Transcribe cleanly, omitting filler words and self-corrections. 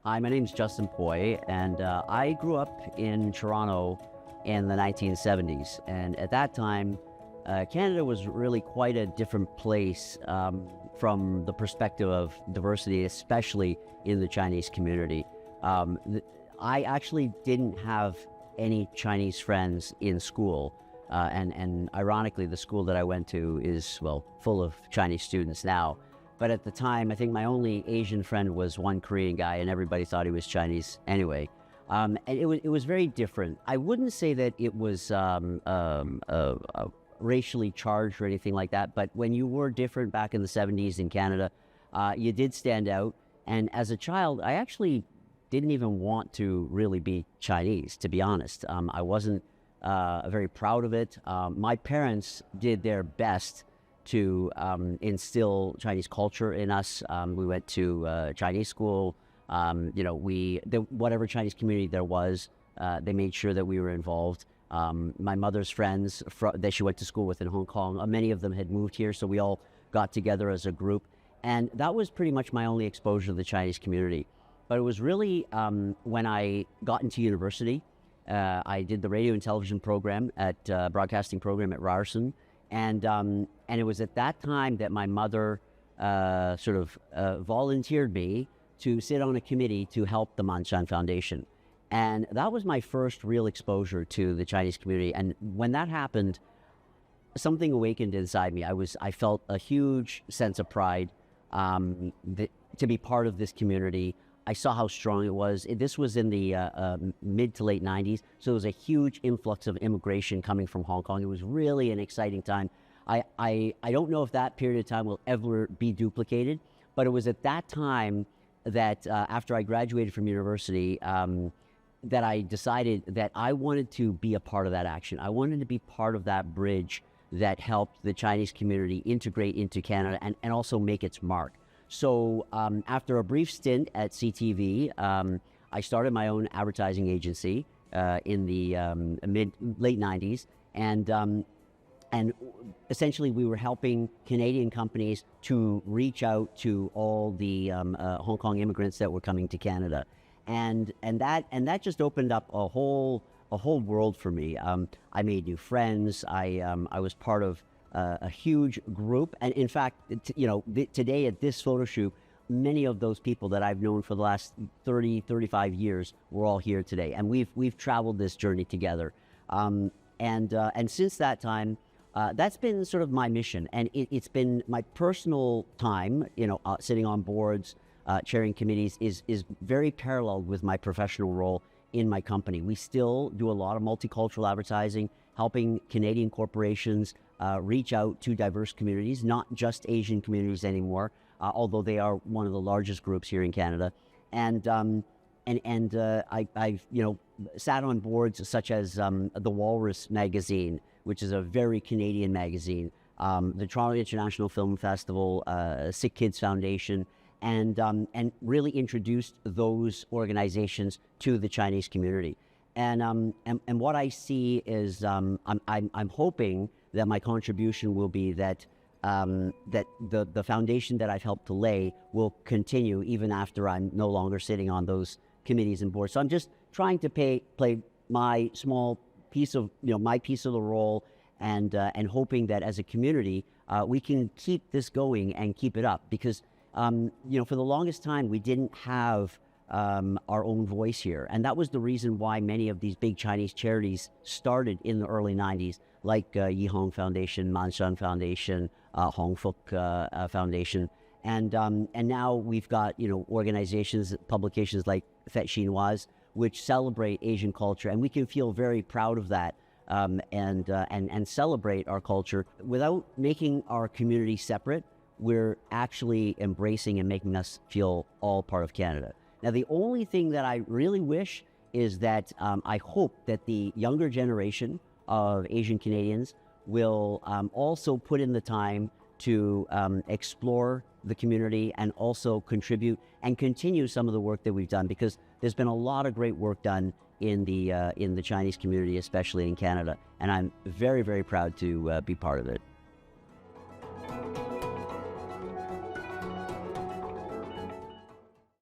Hi, my name's Justin Poy, and I grew up in Toronto in the 1970s. And at that time, Canada was really quite a different place from the perspective of diversity, especially in the Chinese community. I actually didn't have any Chinese friends in school. And ironically, the school that I went to is, well, full of Chinese students now. But at the time, I think my only Asian friend was one Korean guy, and everybody thought he was Chinese anyway. And it was very different. I wouldn't say that it was racially charged or anything like that, but when you were different back in the 70s in Canada, you did stand out. And as a child, I actually didn't even want to really be Chinese, to be honest. I wasn't very proud of it. My parents did their best to instill Chinese culture in us. We went to Chinese school. Whatever Chinese community there was, they made sure that we were involved. My mother's friends that she went to school with in Hong Kong, many of them had moved here, so we all got together as a group. And that was pretty much my only exposure to the Chinese community. But it was really when I got into university. I did the radio and television program broadcasting program at Ryerson. And it was at that time that my mother volunteered me to sit on a committee to help the Manshan Foundation. And that was my first real exposure to the Chinese community. And when that happened, something awakened inside me. I felt a huge sense of pride to be part of this community. I saw how strong it was. This was in the mid to late 90s, so there was a huge influx of immigration coming from Hong Kong. It was really an exciting time. I don't know if that period of time will ever be duplicated, but it was at that time that after I graduated from university, that I decided that I wanted to be a part of that action. I wanted to be part of that bridge that helped the Chinese community integrate into Canada and also make its mark. So after a brief stint at CTV, I started my own advertising agency in the late 90s, and essentially we were helping Canadian companies to reach out to all the Hong Kong immigrants that were coming to Canada, and that just opened up a whole world for me. I made new friends. I was part of a huge group, and in fact, today at this photo shoot, many of those people that I've known for the last 35 years were all here today, and we've traveled this journey together. And since that time, that's been sort of my mission, and it's been my personal time. Sitting on boards, chairing committees is very paralleled with my professional role in my company. We still do a lot of multicultural advertising, helping Canadian corporations reach out to diverse communities, not just Asian communities anymore, although they are one of the largest groups here in Canada. And I've sat on boards such as the Walrus magazine, which is a very Canadian magazine, the Toronto International Film Festival, SickKids Foundation, and really introduced those organizations to the Chinese community. And what I see is I'm hoping that my contribution will be that the foundation that I've helped to lay will continue even after I'm no longer sitting on those committees and boards. So I'm just trying to play my small piece of my piece of the role, and hoping that as a community we can keep this going and keep it up, because for the longest time we didn't have our own voice here, and that was the reason why many of these big Chinese charities started in the early 90s, like Yi Hong Foundation, Manshan Foundation, Hong Fuk Foundation, and now we've got organizations, publications like Fête Chinoise, which celebrate Asian culture, and we can feel very proud of that, and celebrate our culture without making our community separate. We're actually embracing and making us feel all part of Canada. Now, the only thing that I really wish is that I hope that the younger generation of Asian Canadians will also put in the time to explore the community and also contribute and continue some of the work that we've done, because there's been a lot of great work done in the Chinese community, especially in Canada, and I'm very, very proud to be part of it.